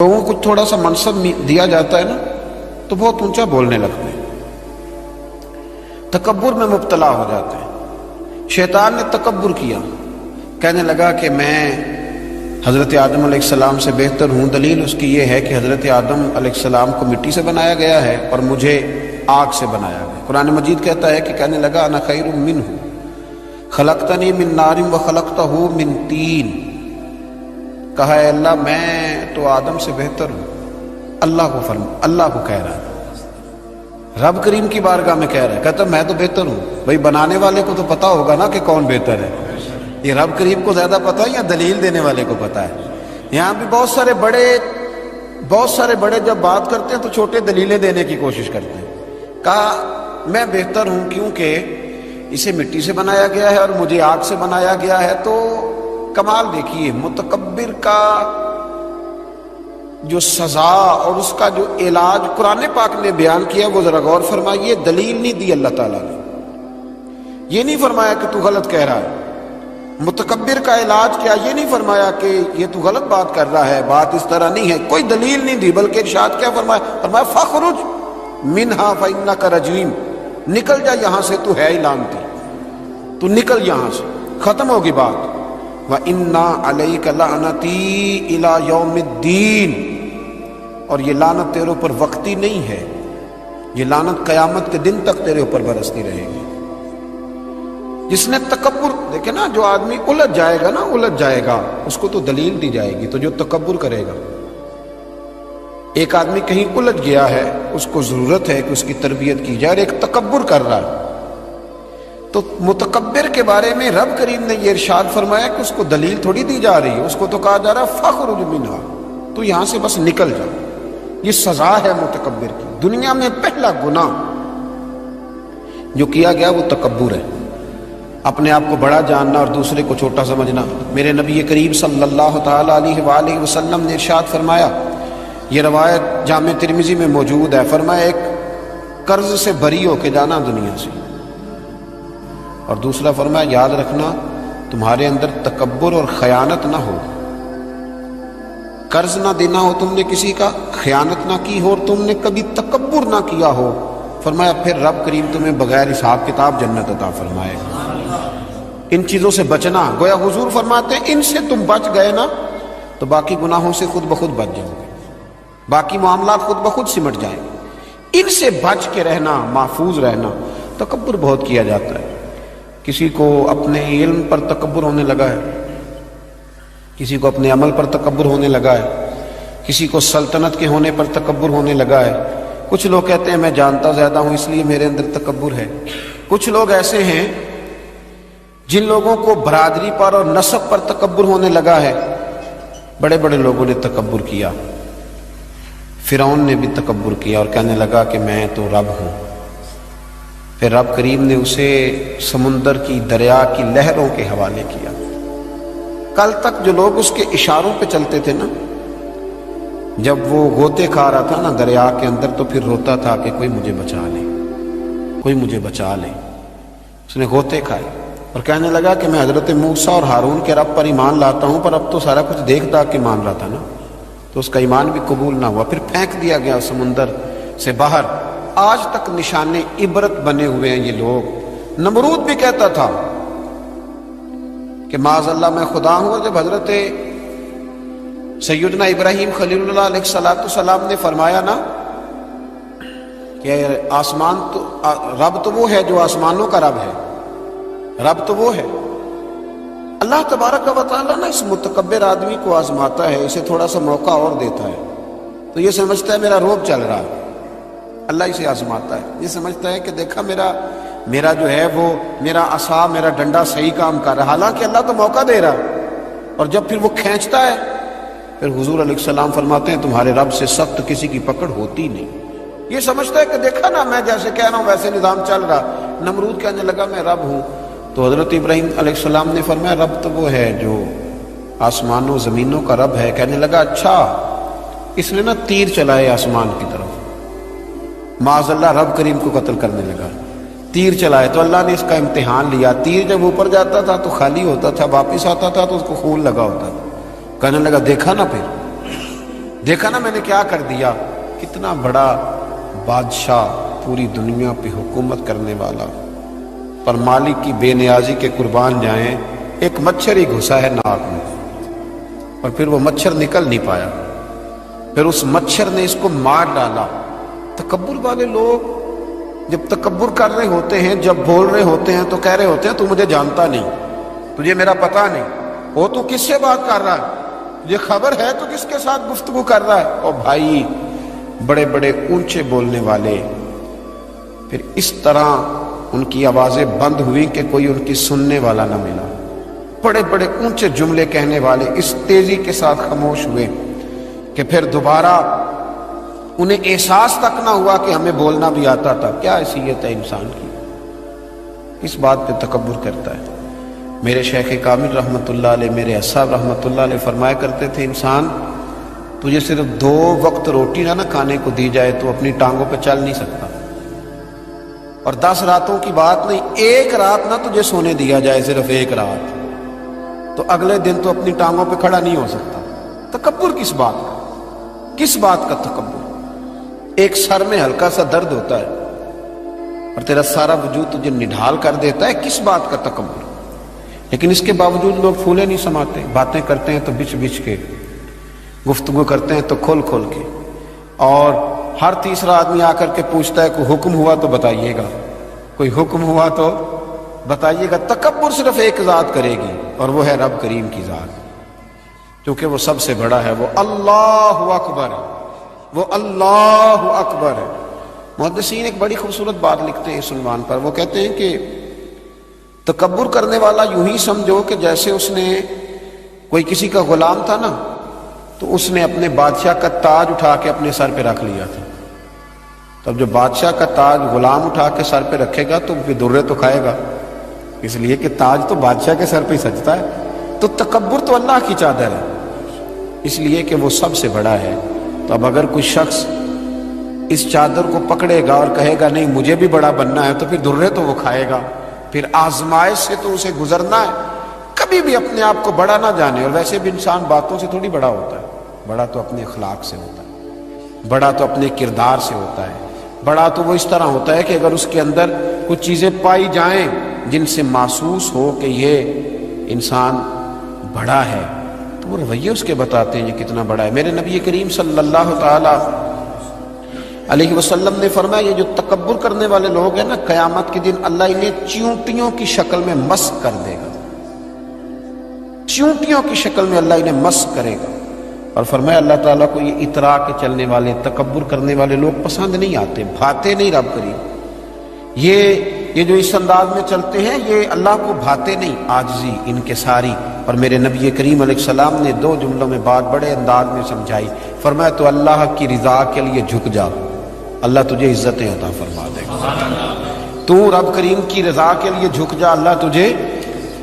لوگوں کو تھوڑا سا منصب دیا جاتا ہے نا تو بہت اونچا بولنے لگتے ہیں، تکبر میں مبتلا ہو جاتے ہیں۔ شیطان نے تکبر کیا، کہنے لگا کہ میں حضرت آدم علیہ السلام سے بہتر ہوں۔ دلیل اس کی یہ ہے کہ حضرت آدم علیہ السلام کو مٹی سے بنایا گیا ہے اور مجھے آگ سے بنایا گیا۔ قرآن مجید کہتا ہے کہ کہنے لگا انا خیر منہ خلقتنی من نار وخلقتہ من طین، کہا ہے اللہ میں تو آدم سے بہتر ہوں۔ اللہ کو کہہ رہا ہے، رب کریم کی بارگاہ میں کہہ رہا ہے، کہتا میں تو بہتر ہوں۔ بھائی بنانے والے کو تو پتا ہوگا نا کہ کون بہتر ہے، یہ رب کریم کو زیادہ پتا ہے یا دلیل دینے والے کو پتا ہے؟ یہاں بھی بہت سارے بڑے جب بات کرتے ہیں تو چھوٹے دلیلیں دینے کی کوشش کرتے ہیں۔ کہا میں بہتر ہوں کیونکہ اسے مٹی سے بنایا گیا ہے اور مجھے آگ سے بنایا گیا ہے۔ تو کمال دیکھیے، متکبر کا جو سزا اور اس کا جو علاج قرآن پاک نے بیان کیا وہ ذرا غور فرمائیے۔ دلیل نہیں دی اللہ تعالیٰ نے، یہ نہیں فرمایا کہ تو غلط کہہ رہا ہے۔ متکبر کا علاج کیا، یہ نہیں فرمایا کہ یہ تو غلط بات کر رہا ہے، بات اس طرح نہیں ہے، کوئی دلیل نہیں دی، بلکہ ارشاد کیا فرمایا؟ فرمایا فخرج منہا فإنک رجیم، نکل جا یہاں سے، تو ہے ہی لعنتی، تو نکل یہاں سے، ختم ہوگی بات۔ وَإِنَّا عَلَيْكَ لَعْنَتِي إِلَى يَوْمِ الدِّينِ، اور یہ لعنت تیرے اوپر وقتی نہیں ہے، یہ لعنت قیامت کے دن تک تیرے اوپر برستی رہے گی۔ جس نے تکبر، دیکھیں نا، جو آدمی الجھ جائے گا اس کو تو دلیل دی جائے گی، تو جو تکبر کرے گا، ایک آدمی کہیں الجھ گیا ہے، اس کو ضرورت ہے کہ اس کی تربیت کی جائے، اور ایک تکبر کر رہا ہے، تو متکبر کے بارے میں رب کریم نے یہ ارشاد فرمایا کہ اس کو دلیل تھوڑی دی جا رہی ہے، اس کو تو کہا جا رہا ہے فخرج منہا، تو یہاں سے بس نکل جا۔ یہ سزا ہے متکبر کی۔ دنیا میں پہلا گناہ جو کیا گیا وہ تکبر ہے، اپنے آپ کو بڑا جاننا اور دوسرے کو چھوٹا سمجھنا۔ میرے نبی کریم صلی اللہ تعالی علیہ وآلہ وسلم نے ارشاد فرمایا، یہ روایت جامع ترمذی میں موجود ہے، فرمایا ایک قرض سے بری ہو کے جانا دنیا سے، اور دوسرا فرمایا یاد رکھنا تمہارے اندر تکبر اور خیانت نہ ہو، قرض نہ دینا ہو تم نے کسی کا، خیانت نہ کی ہو اور تم نے کبھی تکبر نہ کیا ہو، فرمایا پھر رب کریم تمہیں بغیر حساب کتاب جنت عطا فرمائے گا۔ ان چیزوں سے بچنا، گویا حضور فرماتے ہیں ان سے تم بچ گئے نا تو باقی گناہوں سے خود بخود بچ جاؤ گے، باقی معاملات خود بخود سمٹ جائیں گے۔ ان سے بچ کے رہنا، محفوظ رہنا۔ تکبر بہت کیا جاتا ہے، کسی کو اپنے علم پر تکبر ہونے لگا ہے، کسی کو اپنے عمل پر تکبر ہونے لگا ہے، کسی کو سلطنت کے ہونے پر تکبر ہونے لگا ہے۔ کچھ لوگ کہتے ہیں میں جانتا زیادہ ہوں اس لیے میرے اندر تکبر ہے۔ کچھ لوگ ایسے ہیں جن لوگوں کو برادری پر اور نسب پر تکبر ہونے لگا ہے۔ بڑے بڑے لوگوں نے تکبر کیا، فرعون نے بھی تکبر کیا اور کہنے لگا کہ میں تو رب ہوں۔ پھر رب کریم نے اسے سمندر کی، دریا کی لہروں کے حوالے کیا۔ کل تک جو لوگ اس کے اشاروں پہ چلتے تھے نا، جب وہ غوطے کھا رہا تھا نا دریا کے اندر تو پھر روتا تھا کہ کوئی مجھے بچا لے، کوئی مجھے بچا لے۔ اس نے غوطے کھائے اور کہنے لگا کہ میں حضرت موسیٰ اور ہارون کے رب پر ایمان لاتا ہوں، پر اب تو سارا کچھ دیکھتا کہ مان رہا تھا نا، تو اس کا ایمان بھی قبول نہ ہوا۔ پھر پھینک دیا گیا سمندر سے باہر۔ آج تک نشان عبرت بنے ہوئے ہیں یہ لوگ۔ نمرود بھی کہتا تھا کہ معاذ اللہ میں خدا ہوں، اور جب حضرت سیدنا ابراہیم خلیل اللہ علیہ السلام نے فرمایا نا کہ آسمان تو رب تو وہ ہے جو آسمانوں کا رب ہے، رب تو وہ ہے۔ اللہ تبارک و تعالیٰ نا اس متکبر آدمی کو آزماتا ہے، اسے تھوڑا سا موقع اور دیتا ہے، تو یہ سمجھتا ہے میرا روب چل رہا ہے۔ اللہ اسے آزماتا ہے، یہ سمجھتا ہے کہ دیکھا میرا جو ہے وہ میرا عصا، میرا ڈنڈا صحیح کام کر رہا ہے، حالانکہ اللہ تو موقع دے رہا ہے۔ اور جب پھر وہ کھینچتا ہے، پھر حضور علیہ السلام فرماتے ہیں تمہارے رب سے سخت کسی کی پکڑ ہوتی نہیں۔ یہ سمجھتا ہے کہ دیکھا نا میں جیسے کہہ رہا ہوں ویسے نظام چل رہا۔ نمرود کہنے لگا میں رب ہوں، تو حضرت ابراہیم علیہ السلام نے فرمایا رب تو وہ ہے جو آسمانوں زمینوں کا رب ہے۔ کہنے لگا اچھا، اس نے نا تیر چلائے آسمان کی طرف، معاذ اللہ رب کریم کو قتل کرنے لگا۔ تیر چلائے تو اللہ نے اس کا امتحان لیا۔ تیر جب اوپر جاتا تھا تو خالی ہوتا تھا، واپس آتا تھا تو اس کو خون لگا ہوتا تھا۔ کہنے لگا دیکھا نا پھر دیکھا نا میں نے کیا کر دیا، کتنا بڑا بادشاہ، پوری دنیا پہ حکومت کرنے والا، پر مالک کی بے نیازی کے قربان جائیں، ایک مچھر ہی گھسا ہے ناک میں اور پھر وہ مچھر نکل نہیں پایا، پھر اس مچھر نے اس کو مار ڈالا۔ تکبر والے لوگ جب تکبر کر رہے ہوتے ہیں، جب بول رہے ہوتے ہیں تو کہہ رہے ہوتے ہیں تو مجھے جانتا نہیں، تجھے میرا پتہ نہیں، وہ تو کس سے بات کر رہا ہے، یہ خبر ہے تو کس کے ساتھ گفتگو کر رہا ہے۔ اور بھائی بڑے بڑے اونچے بولنے والے، پھر اس طرح ان کی آوازیں بند ہوئی کہ کوئی ان کی سننے والا نہ ملا، بڑے بڑے اونچے جملے کہنے والے اس تیزی کے ساتھ خاموش ہوئے کہ پھر دوبارہ انہیں احساس تک نہ ہوا کہ ہمیں بولنا بھی آتا تھا۔ کیا حیثیت ہے انسان کی، اس بات پہ تکبر کرتا ہے۔ میرے شیخ کامل رحمۃ اللہ علیہ، میرے اصحاب رحمۃ اللہ علیہ فرمایا کرتے تھے، انسان تجھے صرف 2 وقت روٹی نہ کھانے کو دی جائے تو اپنی ٹانگوں پہ چل نہیں سکتا، اور 10 راتوں کی بات نہیں، 1 رات نہ تجھے سونے دیا جائے، صرف 1 رات، تو اگلے دن تو اپنی ٹانگوں پہ کھڑا نہیں ہو سکتا۔ تکبر کس بات کا، کس بات کا تکبر؟ ایک سر میں ہلکا سا درد ہوتا ہے اور تیرا سارا وجود تجھے نڈھال کر دیتا ہے، کس بات کا تکبر؟ لیکن اس کے باوجود لوگ پھولے نہیں سماتے، باتیں کرتے ہیں تو بچ بچ کے، گفتگو کرتے ہیں تو کھول کھول کے، اور ہر تیسرا آدمی آ کر کے پوچھتا ہے کوئی حکم ہوا تو بتائیے گا، کوئی حکم ہوا تو بتائیے گا۔ تکبر صرف ایک ذات کرے گی اور وہ ہے رب کریم کی ذات، کیونکہ وہ سب سے بڑا ہے، وہ اللہ اکبر ہے، وہ اللہ اکبر ہے۔ محدثین ایک بڑی خوبصورت بات لکھتے ہیں اس عنوان پر، وہ کہتے ہیں کہ تکبر کرنے والا یوں ہی سمجھو کہ جیسے اس نے کوئی کسی کا غلام تھا نا، تو اس نے اپنے بادشاہ کا تاج اٹھا کے اپنے سر پہ رکھ لیا تھا، تب جو بادشاہ کا تاج غلام اٹھا کے سر پہ رکھے گا تو پھر درے تو کھائے گا، اس لیے کہ تاج تو بادشاہ کے سر پہ ہی سجتا ہے۔ تو تکبر تو اللہ کی چادر ہے، اس لیے کہ وہ سب سے بڑا ہے۔ تو اب اگر کوئی شخص اس چادر کو پکڑے گا اور کہے گا نہیں مجھے بھی بڑا بننا ہے، تو پھر درے تو وہ کھائے گا، پھر آزمائش سے تو اسے گزرنا ہے۔ کبھی بھی اپنے آپ کو بڑا نہ جانے، اور ویسے بھی انسان باتوں سے تھوڑی بڑا ہوتا ہے، بڑا تو اپنے اخلاق سے ہوتا ہے، بڑا تو اپنے کردار سے ہوتا ہے، بڑا تو وہ اس طرح ہوتا ہے کہ اگر اس کے اندر کچھ چیزیں پائی جائیں جن سے محسوس ہو کہ یہ انسان بڑا ہے، تو وہ رویے اس کے بتاتے ہیں یہ کتنا بڑا ہے۔ میرے نبی کریم صلی اللہ تعالی علیہ وسلم نے فرمایا یہ جو تکبر کرنے والے لوگ ہیں نا، قیامت کے دن اللہ انہیں چیونٹیوں کی شکل میں مسخ کر دے گا، چیونٹیوں کی شکل میں اللہ انہیں مسخ کرے گا۔ اور فرمایا اللہ تعالیٰ کو یہ اترا کے چلنے والے، تکبر کرنے والے لوگ پسند نہیں آتے، بھاتے نہیں رب کریم، یہ جو اس انداز میں چلتے ہیں یہ اللہ کو بھاتے نہیں، عاجزی انکساری۔ اور میرے نبی کریم علیہ السلام نے 2 جملوں میں بات بڑے انداز میں سمجھائی، فرمایا تو اللہ کی رضا کے لیے جھک جا، اللہ تجھے عزتیں عطا فرما دے گا۔ تو رب کریم کی رضا کے لیے جھک جا، اللہ تجھے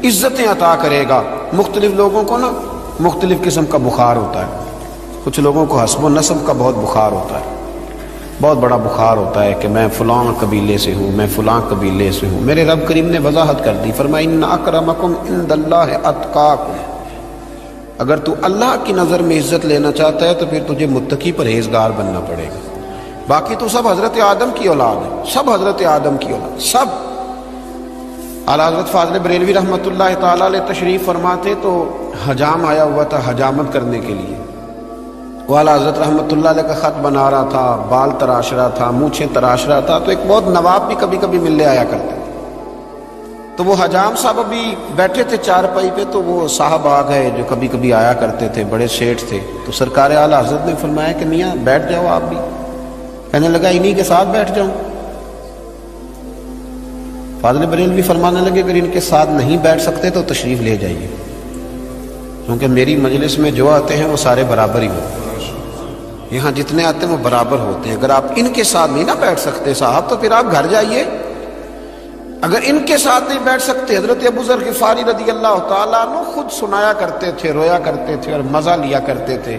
عزتیں عطا کرے گا۔ مختلف لوگوں کو نا مختلف قسم کا بخار ہوتا ہے، کچھ لوگوں کو حسب و نسب کا بہت بخار ہوتا ہے، بہت بڑا بخار ہوتا ہے کہ میں فلاں قبیلے سے ہوں، میں فلاں قبیلے سے ہوں۔ میرے رب کریم نے وضاحت کر دی، فرمایا ان اکرمکم عند اللہ اتقاکم، اگر تو اللہ کی نظر میں عزت لینا چاہتا ہے تو پھر تجھے متقی پرہیزگار بننا پڑے گا۔ باقی تو سب حضرت آدم کی اولاد ہے، سب حضرت آدم کی اولاد، سب۔ اعلیٰ حضرت فاضل بریلوی رحمۃ اللہ تعالیٰ علیہ تشریف فرماتے تو حجام آیا ہوا تھا حجامت کرنے کے لیے، وہ اعلیٰ حضرت رحمۃ اللہ علیہ کا خط بنا رہا تھا، بال تراش رہا تھا، مونچھیں تراش رہا تھا، تو ایک بہت نواب بھی کبھی کبھی ملنے آیا کرتے تھے، تو وہ حجام صاحب ابھی بیٹھے تھے چارپائی پہ، تو وہ صاحب آ گئے جو کبھی کبھی آیا کرتے تھے، بڑے سیٹھ تھے، تو سرکار اعلیٰ حضرت نے فرمایا کہ میاں بیٹھ جاؤ آپ بھی، کہنے لگا انہی کے ساتھ بیٹھ جاؤں۔ فاضل بریلوی فرمانے لگے اگر ان کے ساتھ نہیں بیٹھ سکتے تو تشریف لے جائیے، کیونکہ میری مجلس میں جو آتے ہیں وہ سارے برابر ہی ہوتے ہیں، یہاں جتنے آتے ہیں وہ برابر ہوتے ہیں، اگر آپ ان کے ساتھ نہیں نہ بیٹھ سکتے صاحب تو پھر آپ گھر جائیے۔ اگر ان کے ساتھ نہیں بیٹھ سکتے، حضرت ابو ذر غفاری رضی اللہ تعالیٰ عنہ خود سنایا کرتے تھے، رویا کرتے تھے اور مزہ لیا کرتے تھے